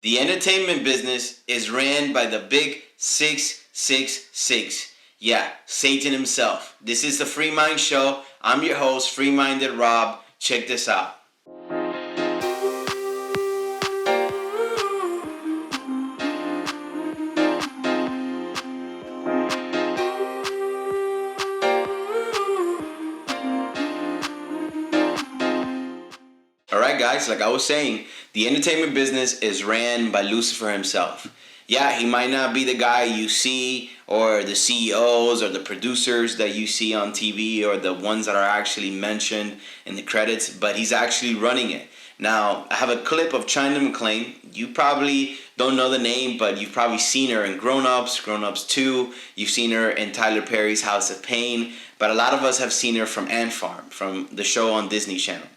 The entertainment business is ran by the big 666. Yeah, Satan himself. This is the FreeMind Show. I'm your host, FreeMinded Rob. Check this out. Alright guys, like I was saying, the entertainment business is ran by Lucifer himself. Yeah, he might not be the guy you see or the CEOs or the producers that you see on TV or the ones that are actually mentioned in the credits, but he's actually running it. Now, I have a clip of China McClain. You probably don't know the name, but you've probably seen her in Grown Ups, Grown Ups 2. You've seen her in Tyler Perry's House of Pain, but a lot of us have seen her from Ant Farm, from the show on Disney Channel.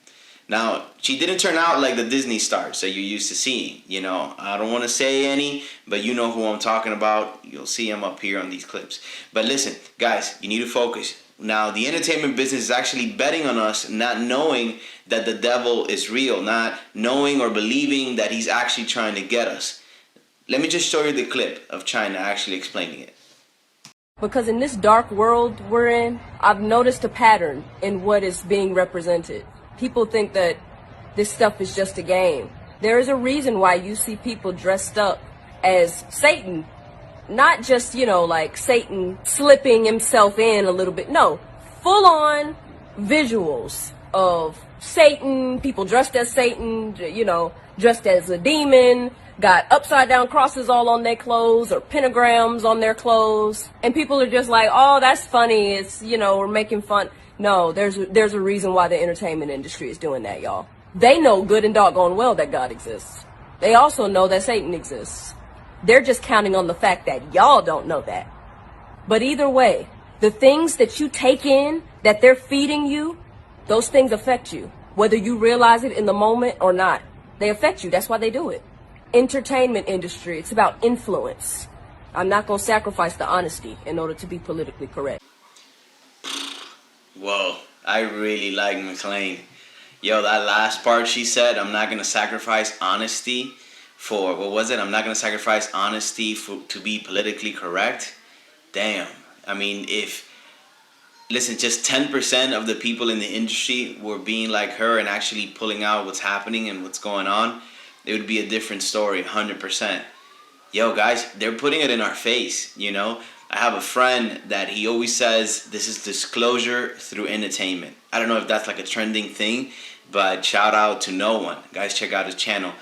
Now, she didn't turn out like the Disney stars that you're used to seeing. You know, I don't want to say any, but you know who I'm talking about. You'll see him up here on these clips. But listen, guys, you need to focus. Now, the entertainment business is actually betting on us not knowing that the devil is real, not knowing or believing that he's actually trying to get us. Let me just show you the clip of China actually explaining it. Because in this dark world we're in, I've noticed a pattern in what is being represented. People think that this stuff is just a game. There is a reason why you see people dressed up as Satan. Not just, like Satan slipping himself in a little bit. No, full on visuals of Satan, people dressed as Satan, dressed as a demon, got upside down crosses all on their clothes or pentagrams on their clothes. And people are just like, oh, that's funny. It's, we're making fun. No, there's a reason why the entertainment industry is doing that, y'all. They know good and doggone well that God exists. They also know that Satan exists. They're just counting on the fact that y'all don't know that. But either way, the things that you take in, that they're feeding you, those things affect you. Whether you realize it in the moment or not, they affect you. That's why they do it. Entertainment industry, it's about influence. I'm not going to sacrifice the honesty in order to be politically correct. Whoa, I really like McClain. Yo, that last part she said, I'm not going to sacrifice honesty for, what was it? I'm not going to sacrifice honesty to be politically correct. Damn. I mean, listen, just 10% of the people in the industry were being like her and actually pulling out what's happening and what's going on, it would be a different story, 100%. Yo, guys, they're putting it in our face, I have a friend that he always says this is disclosure through entertainment. I don't know if that's like a trending thing, but shout out to No One. Guys, check out his channel.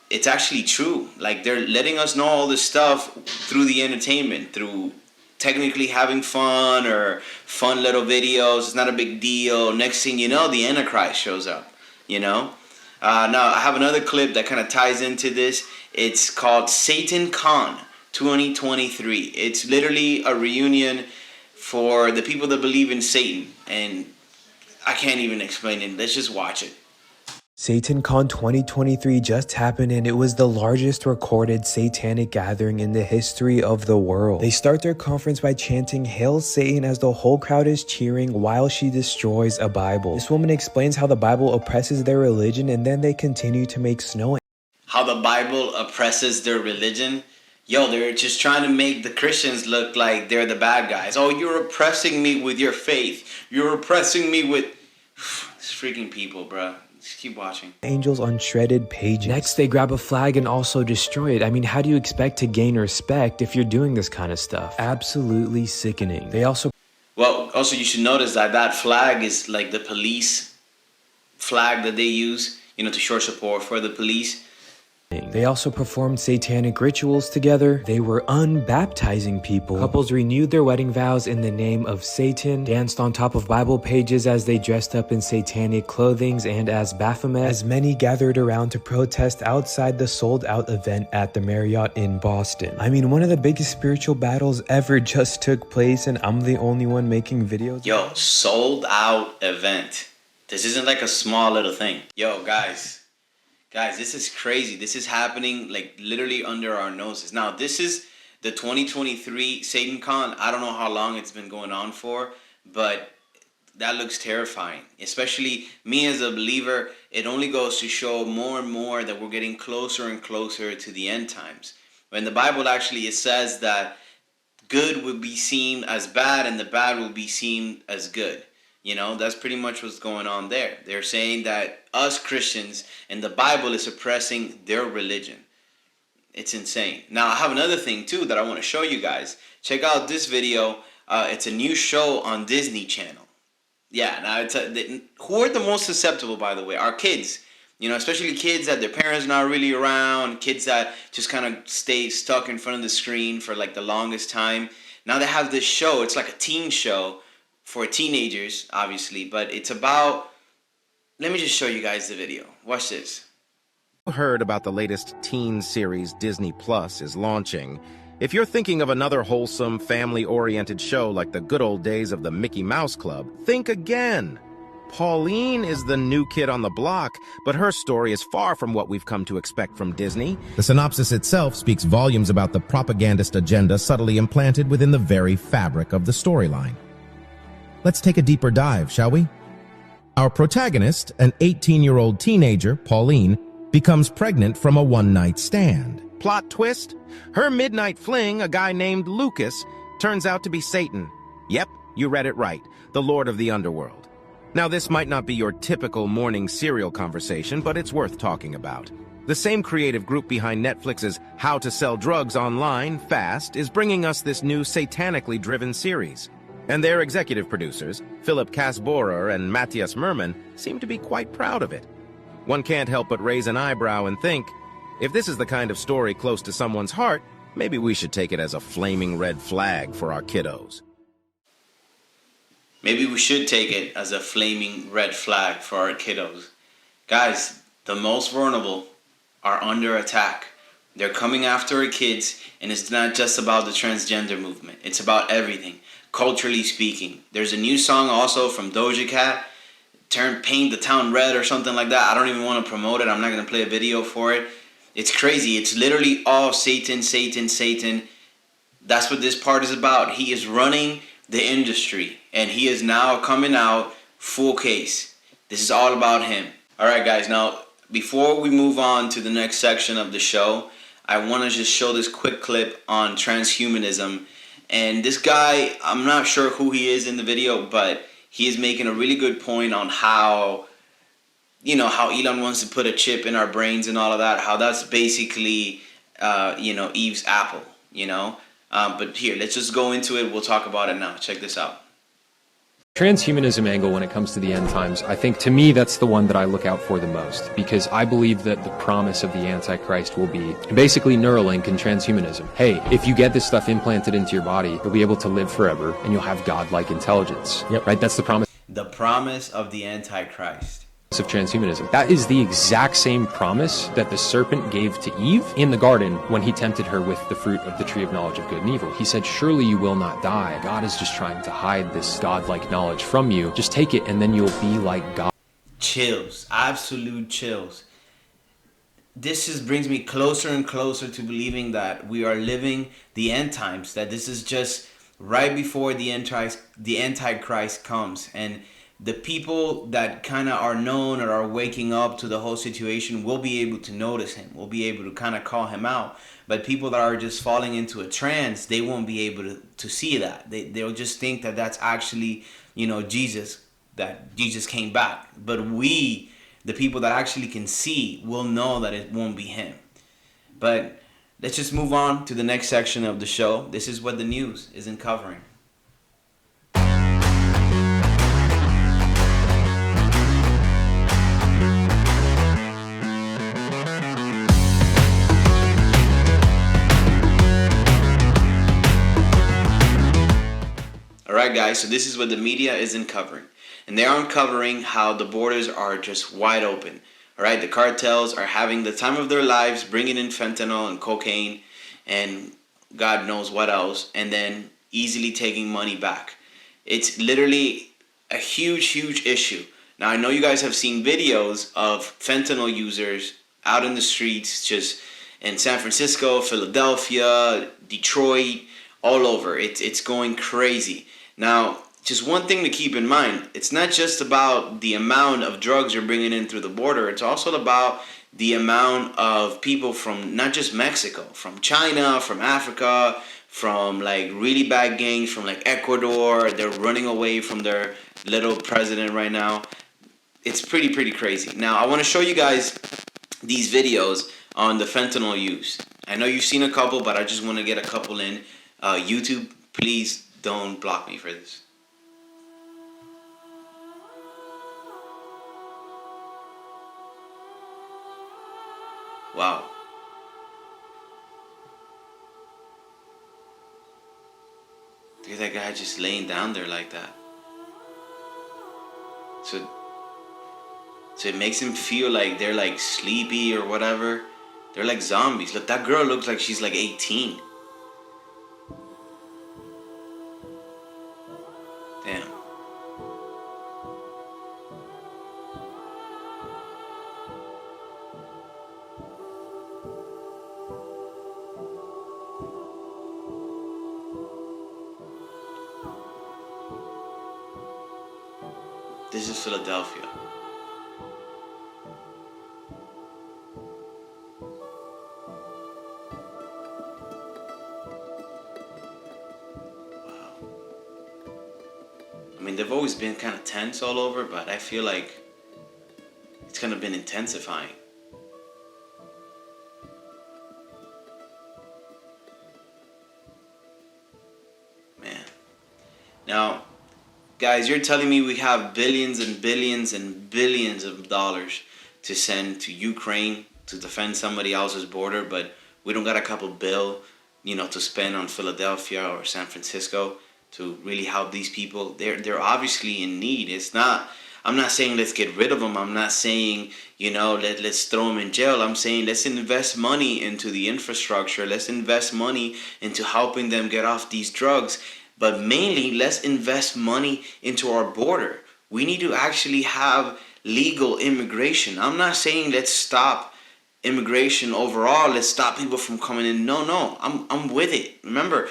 It's actually true. Like, they're letting us know all this stuff through the entertainment, through technically having fun or fun little videos. It's not a big deal. Next thing you know, the Antichrist shows up, Now, I have another clip that kind of ties into this. It's called Satan Con 2023. It's literally a reunion for the people that believe in Satan, and I can't even explain it. Let's just watch it. SatanCon 2023 just happened, and it was the largest recorded satanic gathering in the history of the world. They start their conference by chanting "Hail Satan" as the whole crowd is cheering while she destroys a Bible. This woman explains how the Bible oppresses their religion, and then they continue to make snow. How the Bible oppresses their religion? Yo, they're just trying to make the Christians look like they're the bad guys. Oh, you're oppressing me with your faith. You're oppressing me with... These freaking people, bro. Just keep watching. Angels on shredded pages. Next, they grab a flag and also destroy it. I mean, how do you expect to gain respect if you're doing this kind of stuff? Absolutely sickening. They also... Well, also you should notice that flag is like the police flag that they use, to show support for the police. They also performed satanic rituals together. They were unbaptizing people. Couples renewed their wedding vows in the name of Satan, danced on top of Bible pages as they dressed up in satanic clothings and as Baphomet, as many gathered around to protest outside the sold-out event at the Marriott in Boston. I mean, one of the biggest spiritual battles ever just took place, and I'm the only one making videos. Yo, sold-out event. This isn't like a small little thing. Yo, guys, this is crazy. This is happening like literally under our noses. Now, this is the 2023 SatanCon. I don't know how long it's been going on for, but that looks terrifying. Especially me as a believer, it only goes to show more and more that we're getting closer and closer to the end times. When the Bible actually, it says that good will be seen as bad and the bad will be seen as good. You know, that's pretty much what's going on there. They're saying that us Christians and the Bible is suppressing their religion. It's insane. Now, I have another thing too that I want to show you guys. Check out this video. It's a new show on Disney Channel. Yeah, now who are the most susceptible, by the way? Our kids. You know, especially kids that their parents not really around, kids that just kind of stay stuck in front of the screen for like the longest time. Now they have this show. It's like a teen show for teenagers, obviously, but it's about, let me just show you guys the video. Watch this. Heard about the latest teen series Disney Plus is launching. If you're thinking of another wholesome, family-oriented show like the good old days of the Mickey Mouse Club, think again. Pauline is the new kid on the block, but her story is far from what we've come to expect from Disney. The synopsis itself speaks volumes about the propagandist agenda subtly implanted within the very fabric of the storyline. Let's take a deeper dive, shall we? Our protagonist, an 18-year-old teenager, Pauline, becomes pregnant from a one-night stand. Plot twist? Her midnight fling, a guy named Lucas, turns out to be Satan. Yep, you read it right, the Lord of the Underworld. Now, this might not be your typical morning cereal conversation, but it's worth talking about. The same creative group behind Netflix's How to Sell Drugs Online Fast is bringing us this new satanically driven series. And their executive producers, Philip Kasborer and Matthias Merman, seem to be quite proud of it. One can't help but raise an eyebrow and think, if this is the kind of story close to someone's heart, maybe we should take it as a flaming red flag for our kiddos. Maybe we should take it as a flaming red flag for our kiddos. Guys, the most vulnerable are under attack. They're coming after our kids, and it's not just about the transgender movement. It's about everything, culturally speaking. There's a new song also from Doja Cat, Paint the Town Red or something like that. I don't even want to promote it. I'm not going to play a video for it. It's crazy. It's literally all Satan, Satan, Satan. That's what this part is about. He is running the industry, and he is now coming out full case. This is all about him. All right, guys. Now, before we move on to the next section of the show, I want to just show this quick clip on transhumanism. And this guy, I'm not sure who he is in the video, but he is making a really good point on how, you know, how Elon wants to put a chip in our brains and all of that, how that's basically, Eve's apple, you know. But here, let's just go into it. We'll talk about it now. Check this out. Transhumanism angle when it comes to the end times, I think to me that's the one that I look out for the most, because I believe that the promise of the Antichrist will be basically Neuralink and transhumanism. Hey, if you get this stuff implanted into your body, you'll be able to live forever and you'll have godlike intelligence. Yep. Right? That's the promise. The promise of the Antichrist. Of transhumanism. That is the exact same promise that the serpent gave to Eve in the garden when he tempted her with the fruit of the tree of knowledge of good and evil. He said, surely you will not die. God is just trying to hide this godlike knowledge from you. Just take it and then you'll be like God. Chills. Absolute chills. This just brings me closer and closer to believing that we are living the end times, that this is just right before the Antichrist comes, and the people that kind of are known or are waking up to the whole situation will be able to notice him, will be able to kind of call him out. But people that are just falling into a trance, they won't be able to see that. They'll just think that that's actually, Jesus, that Jesus came back. But we, the people that actually can see, will know that it won't be him. But let's just move on to the next section of the show. This is what the news isn't covering. Alright guys, so this is what the media isn't covering. And they aren't covering how the borders are just wide open. Alright, the cartels are having the time of their lives, bringing in fentanyl and cocaine and God knows what else, and then easily taking money back. It's literally a huge, huge issue. Now I know you guys have seen videos of fentanyl users out in the streets, just in San Francisco, Philadelphia, Detroit, all over. It's going crazy. Now, just one thing to keep in mind. It's not just about the amount of drugs you're bringing in through the border. It's also about the amount of people from not just Mexico, from China, from Africa, from like really bad gangs, from like Ecuador. They're running away from their little president right now. It's pretty crazy. Now, I want to show you guys these videos on the fentanyl use. I know you've seen a couple, but I just want to get a couple in. YouTube, please don't block me for this. Wow. Look at that guy just laying down there like that. So it makes him feel like they're like sleepy or whatever. They're like zombies. Look, that girl looks like she's like 18. Damn. This is Philadelphia. I mean, they've always been kind of tense all over, but I feel like it's kind of been intensifying. Man. Now, guys, you're telling me we have billions and billions and billions of dollars to send to Ukraine to defend somebody else's border, but we don't got a couple bill, to spend on Philadelphia or San Francisco to really help these people. They're obviously in need. I'm not saying let's get rid of them. I'm not saying, let's throw them in jail. I'm saying let's invest money into the infrastructure. Let's invest money into helping them get off these drugs. But mainly, let's invest money into our border. We need to actually have legal immigration. I'm not saying let's stop immigration overall. Let's stop people from coming in. No, I'm with it. Remember,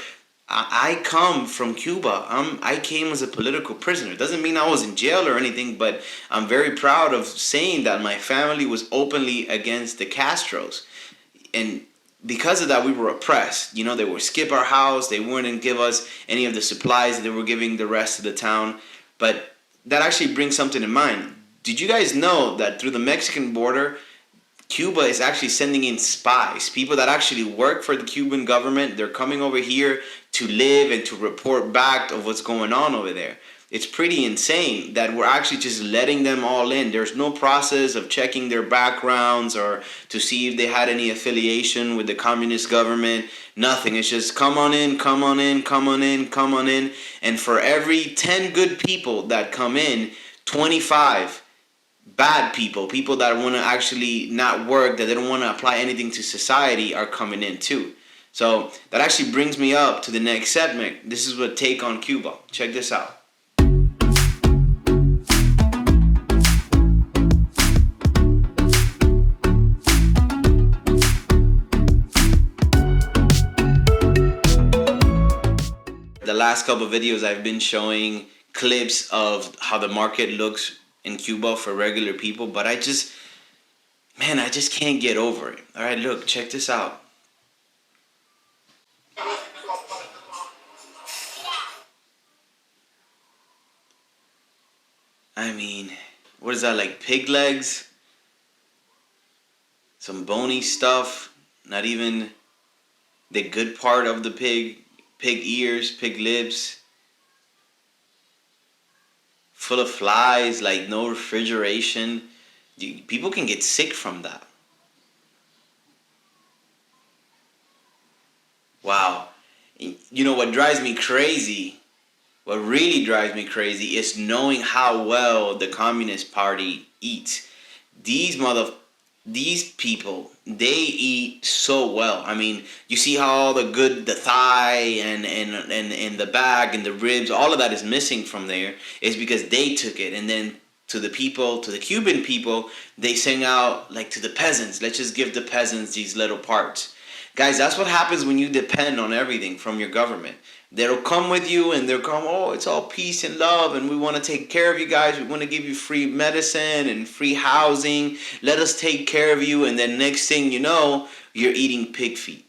I come from Cuba. I came as a political prisoner. Doesn't mean I was in jail or anything, but I'm very proud of saying that my family was openly against the Castros. And because of that, we were oppressed. They would skip our house. They wouldn't give us any of the supplies they were giving the rest of the town. But that actually brings something in mind. Did you guys know that through the Mexican border, Cuba is actually sending in spies, people that actually work for the Cuban government? They're coming over here to live and to report back of what's going on over there. It's pretty insane that we're actually just letting them all in. There's no process of checking their backgrounds or to see if they had any affiliation with the communist government. Nothing. It's just come on in, come on in, come on in, come on in. And for every 10 good people that come in, 25 bad people, people that want to actually not work, that they don't want to apply anything to society, are coming in too. So that actually brings me up to the next segment. This is what Take on Cuba. Check this out. The last couple of videos I've been showing clips of how the market looks in Cuba for regular people, but I just can't get over it. All right, look, check this out. I mean, what is that, like pig legs? Some bony stuff, not even the good part of the pig ears, pig lips, full of flies, like no refrigeration. People can get sick from that. Wow. What drives me crazy, what really drives me crazy is knowing how well the Communist Party eats. These people, they eat so well. I mean, you see how all the thigh and the back and the ribs, all of that is missing from there. Is because they took it. And then to the Cuban people, they sing out like to the peasants. Let's just give the peasants these little parts. Guys, that's what happens when you depend on everything from your government. They'll come with you and they'll come, oh, it's all peace and love and we want to take care of you guys. We want to give you free medicine and free housing. Let us take care of you. And then next thing you know, you're eating pig feet.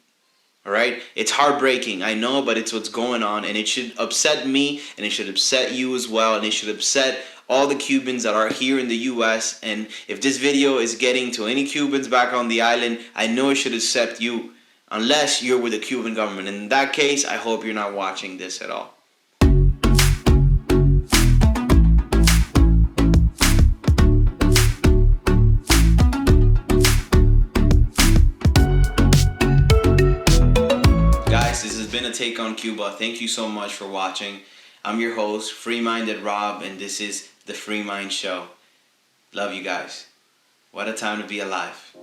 All right? It's heartbreaking, I know, but it's what's going on. And it should upset me and it should upset you as well. And it should upset all the Cubans that are here in the U.S. And if this video is getting to any Cubans back on the island, I know it should upset you. Unless you're with the Cuban government. In that case, I hope you're not watching this at all. Guys, this has been a take on Cuba. Thank you so much for watching. I'm your host, Free-Minded Rob, and this is the Free Mind Show. Love you guys. What a time to be alive.